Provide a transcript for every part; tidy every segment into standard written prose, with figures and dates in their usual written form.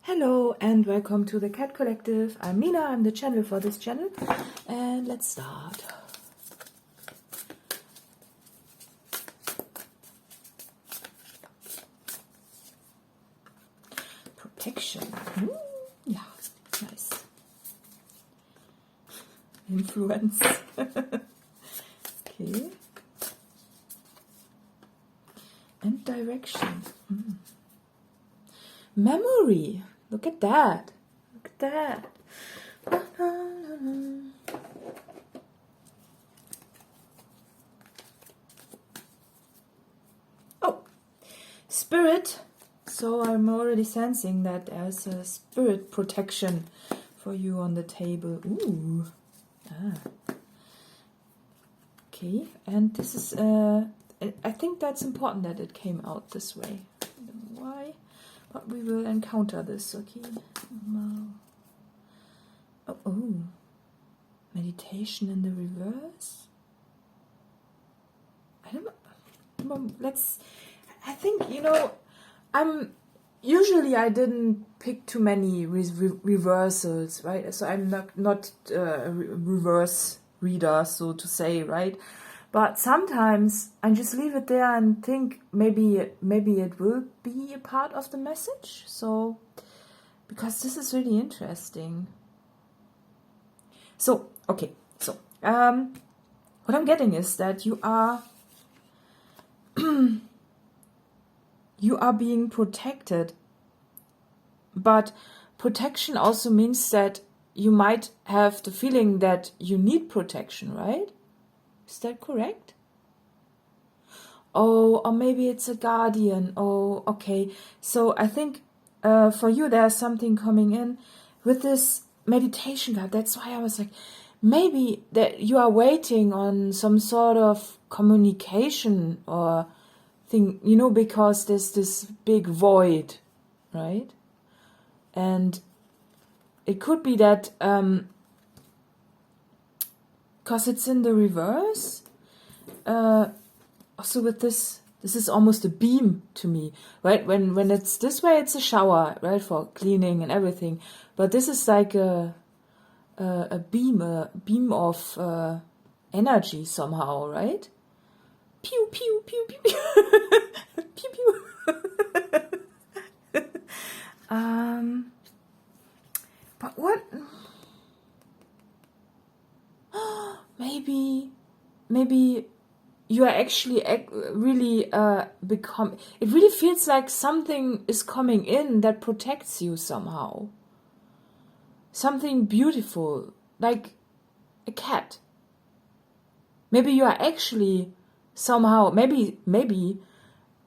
Hello and welcome to the Cat Collective. I'm Mina, I'm the channel for this channel, and let's start. Protection. Yeah, nice. Influence. Okay. And direction. Memory. Look at that. Look at that. Oh, spirit. So I'm already sensing that there's a spirit protection for you on the table. Ooh. Okay, and this is, I think that's important that it came out this way. I don't know why. But we will encounter this, okay? Oh. Meditation in the reverse? I don't know. I think, I didn't pick too many reversals, right? So I'm not a reverse reader, so to say, right? But sometimes I just leave it there and think maybe it will be a part of the message. So, because this is really interesting. So, okay. So, what I'm getting is that you are being protected. But protection also means that you might have the feeling that you need protection, right? Is that correct? Oh, or maybe it's a guardian. Oh, okay. So I think for you there's something coming in with this meditation card. That's why I was like, maybe that you are waiting on some sort of communication or thing, because there's this big void, right? And it could be that because it's in the reverse. Also with this is almost a beam to me, right? When it's this way, it's a shower, right, for cleaning and everything. But this is like a beam of energy somehow, right? Pew pew pew pew pew pew pew. But what? Maybe you are actually really become. It really feels like something is coming in that protects you somehow. Something beautiful, like a cat. Maybe you are actually somehow. Maybe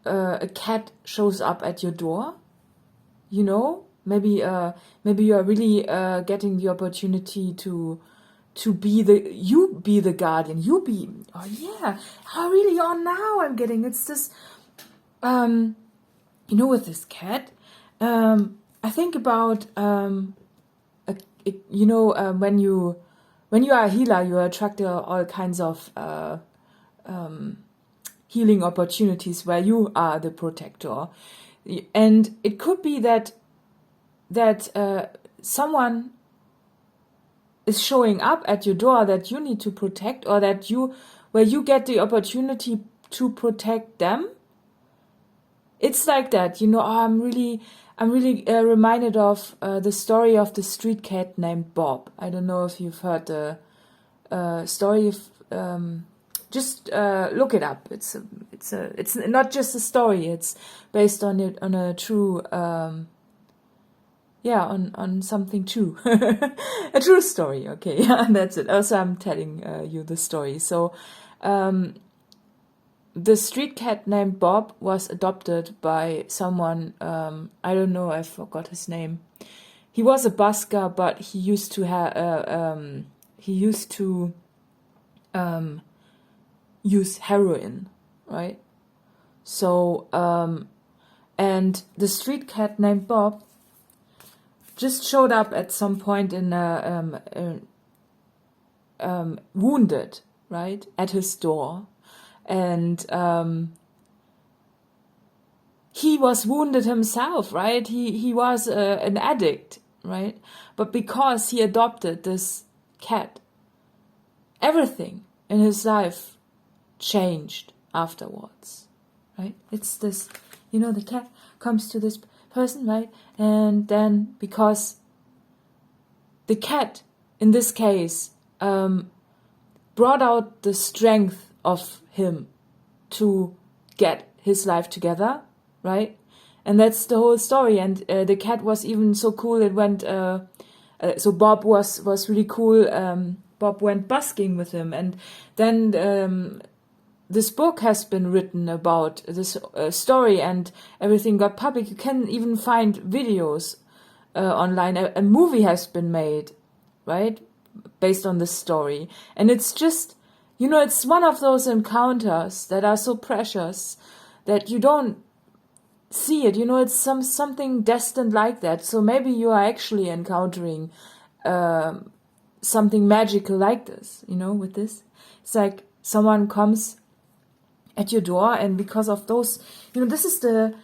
a cat shows up at your door. Maybe you are really getting the opportunity to be the guardian. Really? Oh, now I'm getting it's this. With this cat, I think about when you are a healer, you attract all kinds of healing opportunities where you are the protector, and it could be that someone is showing up at your door that you need to protect, or where you get the opportunity to protect them. It's like that, I'm really reminded of the story of the street cat named Bob. I don't know if you've heard the story of. Just look it up. It's not just a story. It's based on a true. On something true. A true story, okay. Yeah, that's it. Also, I'm telling you the story. So, the street cat named Bob was adopted by someone, I don't know, I forgot his name. He was a busker, but he used to use heroin, right? So, and the street cat named Bob just showed up at some point in wounded, right, at his door, and he was wounded himself, right? He was an addict, right? But because he adopted this cat, everything in his life changed afterwards, right? It's this, the cat comes to this person, right? And then because the cat, in this case, brought out the strength of him to get his life together, right? And that's the whole story. And the cat was even so cool, it went, so Bob was really cool. Bob went busking with him. And then this book has been written about this story, and everything got public. You can even find videos online. A movie has been made, right, based on this story. And it's just, it's one of those encounters that are so precious that you don't see it. It's something destined like that. So maybe you are actually encountering something magical like this, with this. It's like someone comes at your door, and because of those, this is the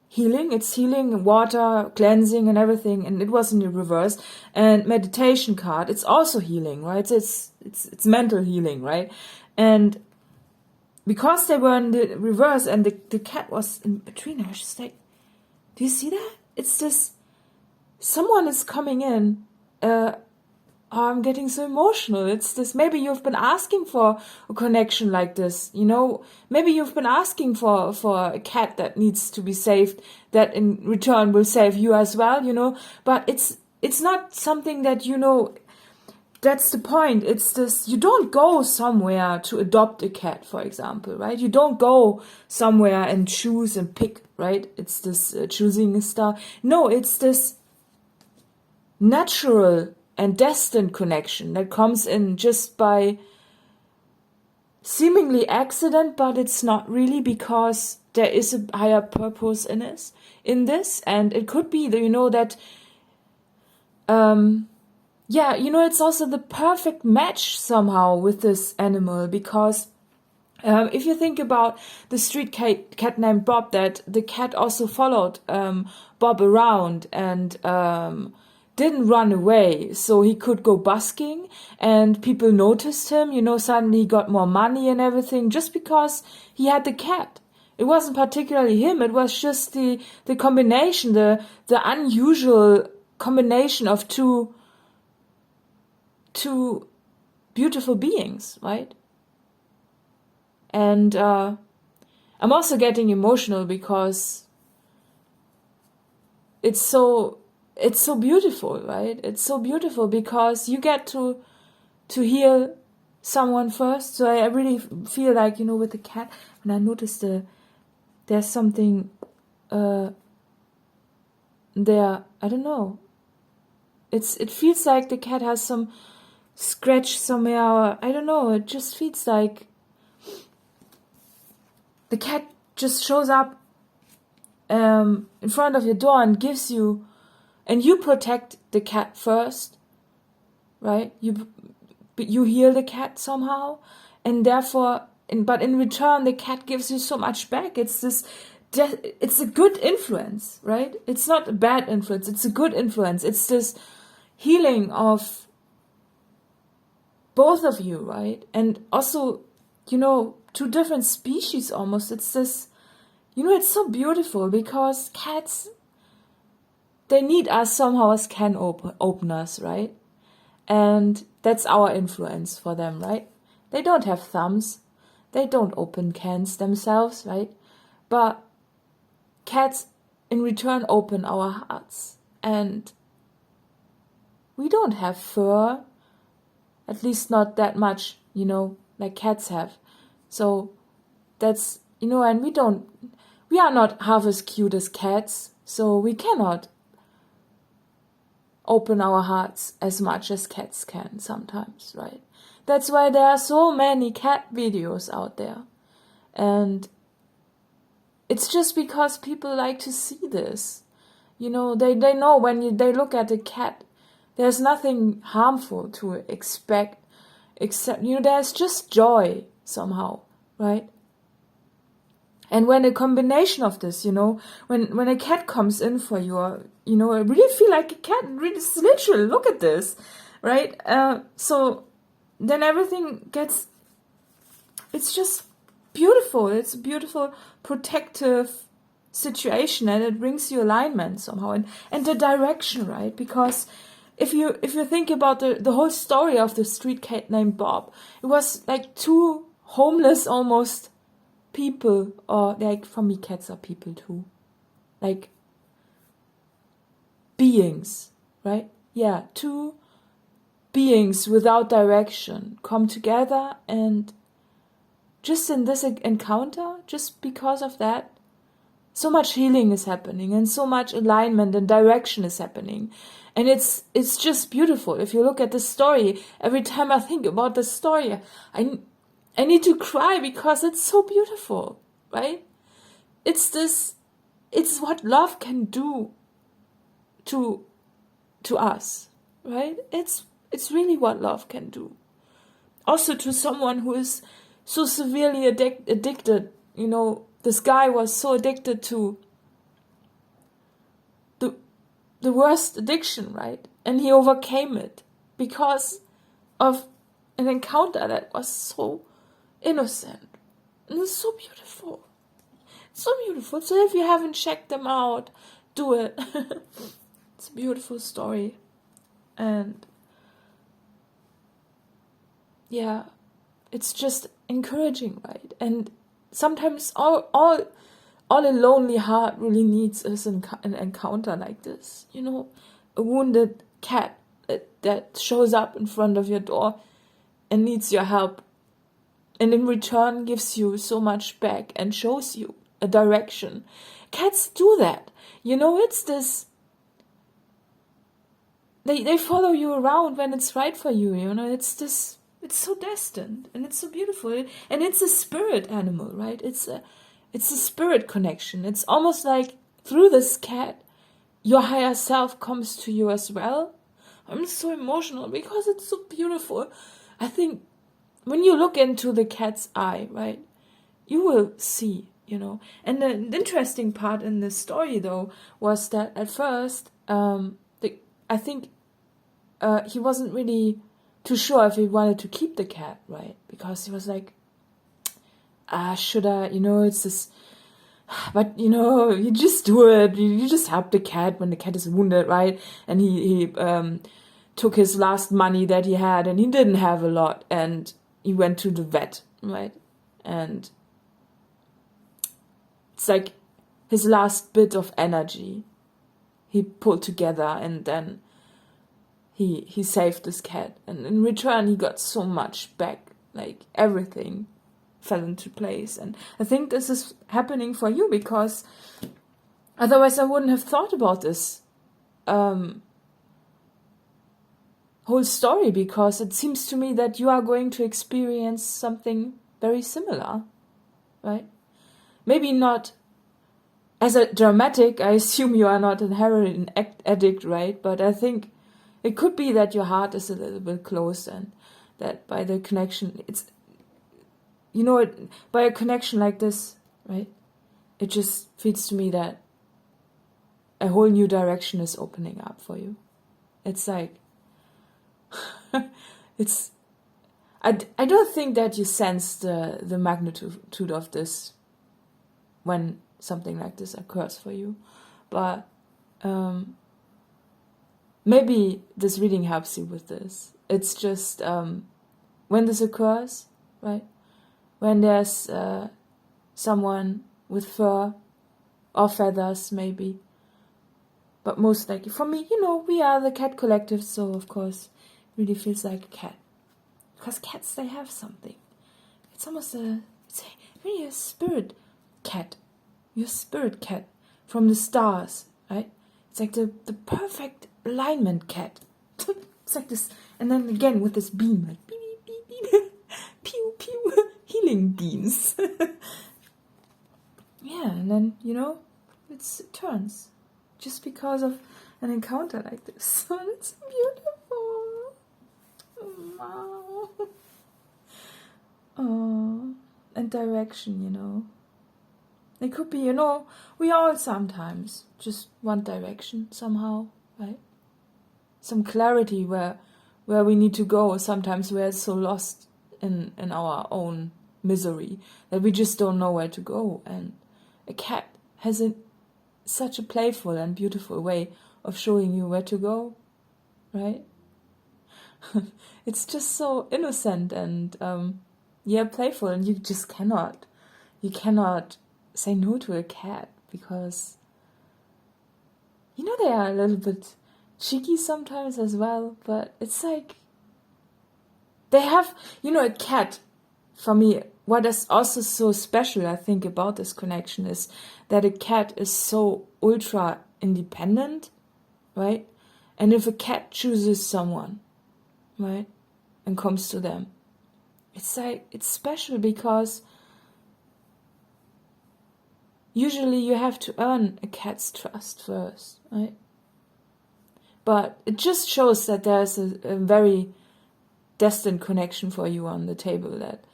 healing. It's healing, water, cleansing, and everything. And it was in the reverse. And meditation card, it's also healing, right? It's mental healing, right? And because they were in the reverse, and the cat was in between, I was just like, do you see that? It's just, someone is coming in. I'm getting so emotional. It's this, maybe you've been asking for a connection like this, maybe you've been asking for a cat that needs to be saved, that in return will save you as well, but it's not something that, that's the point. It's this, you don't go somewhere to adopt a cat, for example, right? You don't go somewhere and choose and pick, right? It's this choosing a star. No, it's this natural and destined connection that comes in just by seemingly accident, but it's not really, because there is a higher purpose in this, and it could be that it's also the perfect match somehow with this animal, because if you think about the street cat named Bob, that the cat also followed Bob around and didn't run away, so he could go busking, and people noticed him, suddenly he got more money and everything, just because he had the cat. It wasn't particularly him, it was just the combination, the unusual combination of two beautiful beings, right? And I'm also getting emotional because it's so beautiful, right? It's so beautiful because you get to heal someone first. So I really feel like, with the cat, when I noticed there's something there, I don't know. It feels like the cat has some scratch somewhere, or I don't know, it just feels like the cat just shows up in front of your door and gives you, and you protect the cat first, right? You heal the cat somehow, and therefore, but in return, the cat gives you so much back. It's this, it's a good influence, right? It's not a bad influence. It's a good influence. It's this healing of both of you, right? And also, two different species almost. It's this, it's so beautiful because cats, they need us somehow as can openers, right? And that's our influence for them, right? They don't have thumbs. They don't open cans themselves, right? But cats, in return, open our hearts. And we don't have fur, at least not that much, like cats have. So that's, and we are not half as cute as cats, so we cannot open our hearts as much as cats can sometimes, right? That's why there are so many cat videos out there. And it's just because people like to see this. They know when they look at a cat, there's nothing harmful to expect, except, there's just joy somehow, right? And when a combination of this, when a cat comes in for you, I really feel like a cat, really, it's literal, look at this, right? So then everything gets, it's just beautiful. It's a beautiful protective situation, and it brings you alignment somehow, and the direction, right? Because if you think about the whole story of the street cat named Bob, it was like two homeless almost people, or like for me cats are people too, like beings, right? Yeah, two beings without direction come together, and just in this encounter, just because of that, so much healing is happening, and so much alignment and direction is happening. And it's just beautiful. If you look at the story, every time I think about the story, I need to cry because it's so beautiful, right? It's what love can do to us, right? It's really what love can do. Also to someone who is so severely addicted, this guy was so addicted to the worst addiction, right? And he overcame it because of an encounter that was so innocent. And it's so beautiful. So beautiful. So if you haven't checked them out, do it. It's a beautiful story. And yeah, it's just encouraging, right? And sometimes all a lonely heart really needs is an encounter like this. A wounded cat that shows up in front of your door and needs your help, and in return gives you so much back and shows you a direction. Cats do that. It's this, they follow you around when it's right for you. It's this, it's so destined, and it's so beautiful, and it's a spirit animal, right? It's a spirit connection. It's almost like through this cat, your higher self comes to you as well. I'm so emotional because it's so beautiful. I think when you look into the cat's eye, right, you will see, And the interesting part in this story, though, was that at first, I think he wasn't really too sure if he wanted to keep the cat, right? Because he was like, should I, it's this, but you just do it, you just help the cat when the cat is wounded, right? And he took his last money that he had, and he didn't have a lot, and he went to the vet, right? And it's like his last bit of energy he pulled together, and then he saved this cat, and in return he got so much back, like everything fell into place. And I think this is happening for you, because otherwise I wouldn't have thought about this whole story, because it seems to me that you are going to experience something very similar, right? Maybe not as a dramatic, I assume you are not a heroin addict, right? But I think it could be that your heart is a little bit closed, and that by the connection, it's, by a connection like this, right? It just feels to me that a whole new direction is opening up for you. It's like, I don't think that you sense the magnitude of this when something like this occurs for you. But maybe this reading helps you with this. It's just when this occurs, right? When there's someone with fur or feathers, maybe. But most likely, for me, we are the cat collective, so of course, it really feels like a cat. Because cats, they have something. It's almost it's really a spirit cat. Your spirit cat from the stars, right? It's like the perfect alignment cat. It's like this, and then again with this beam, like beep, beep, beep, beep. Pew, pew, healing beams. Yeah, and then, it turns. Just because of an encounter like this. And it's beautiful. Wow. Oh, and direction, It could be, you know, we all sometimes just one direction somehow, right? Some clarity where we need to go. Sometimes we're so lost in our own misery that we just don't know where to go. And a cat has such a playful and beautiful way of showing you where to go, right? It's just so innocent and playful, and you cannot say no to a cat, because you know they are a little bit cheeky sometimes as well, but it's like they have, you know, a cat, for me, what is also so special, I think, about this connection is that a cat is so ultra independent, right? And if a cat chooses someone, right, and comes to them, it's like, it's special, because usually you have to earn a cat's trust first, right? But it just shows that there's a very destined connection for you on the table that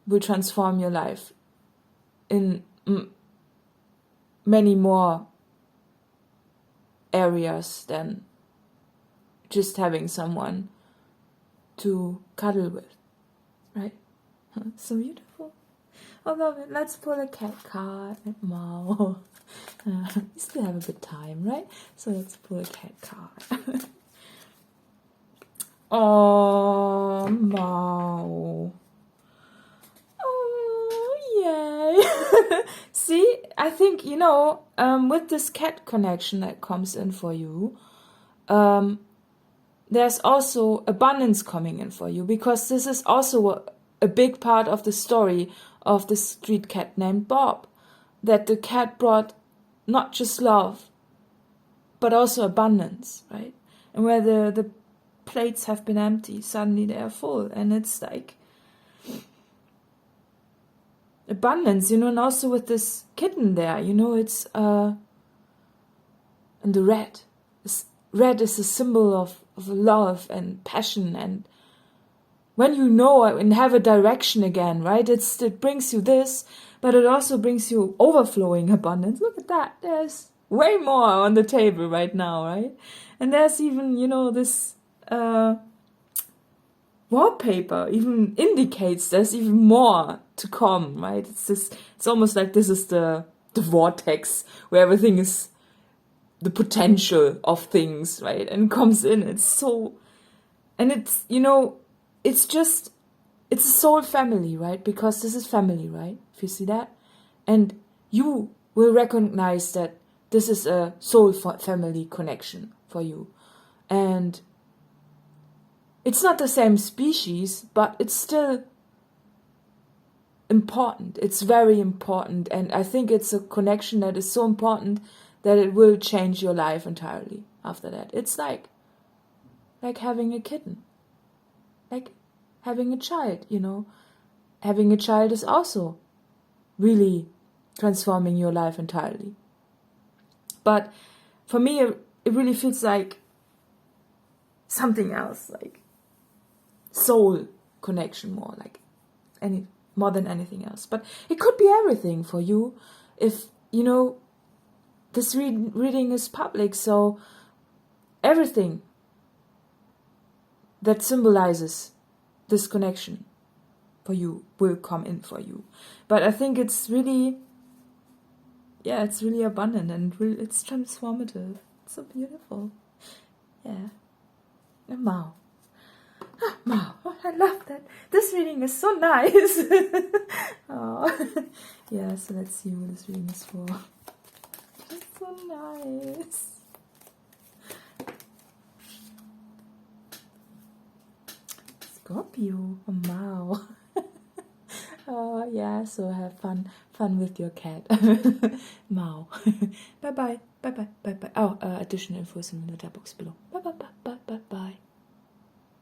will transform your life in many more areas than just having someone to cuddle with, right? So beautiful. I love it. Let's pull a cat card. Wow. We still have a bit time, right? So let's pull a cat card. Oh, wow. Oh, yay. See, I think, you know, with this cat connection that comes in for you, there's also abundance coming in for you, because this is also a big part of the story of the street cat named Bob, that the cat brought not just love, but also abundance, right? And where the plates have been empty, suddenly they are full, and it's like abundance, you know. And also with this kitten there, you know, it's and the red is a symbol of love and passion, and when you know and have a direction again, right, it brings you this, but it also brings you overflowing abundance. Look at that, there's way more on the table right now, right? And there's even, you know, this wallpaper even indicates there's even more to come, right? It's almost like this is the vortex where everything is the potential of things, right? And comes in. It's so, and it's, you know, it's a soul family, right? Because this is family, right? If you see that, and you will recognize that this is a soul family connection for you, and it's not the same species, but it's still important. It's very important, and I think it's a connection that is so important that it will change your life entirely after that. It's like having a kitten, like having a child, you know. Having a child is also really transforming your life entirely. But for me, it really feels like something else, like soul connection more, like more than anything else. But it could be everything for you, if, you know, this reading is public, so everything that symbolizes this connection for you will come in for you. But I think it's really, it's really abundant, and it's transformative. It's so beautiful. Yeah. And Mao. Mao. Oh, I love that. This reading is so nice. Oh. Yeah, so let's see what this reading is for. It's so nice. Scorpio. Oh, Mao. Oh, yeah, so have fun with your cat. Mao. Bye-bye. Bye-bye. Bye-bye. Oh, additional info is in the chat box below. Bye-bye. Bye-bye. Bye-bye.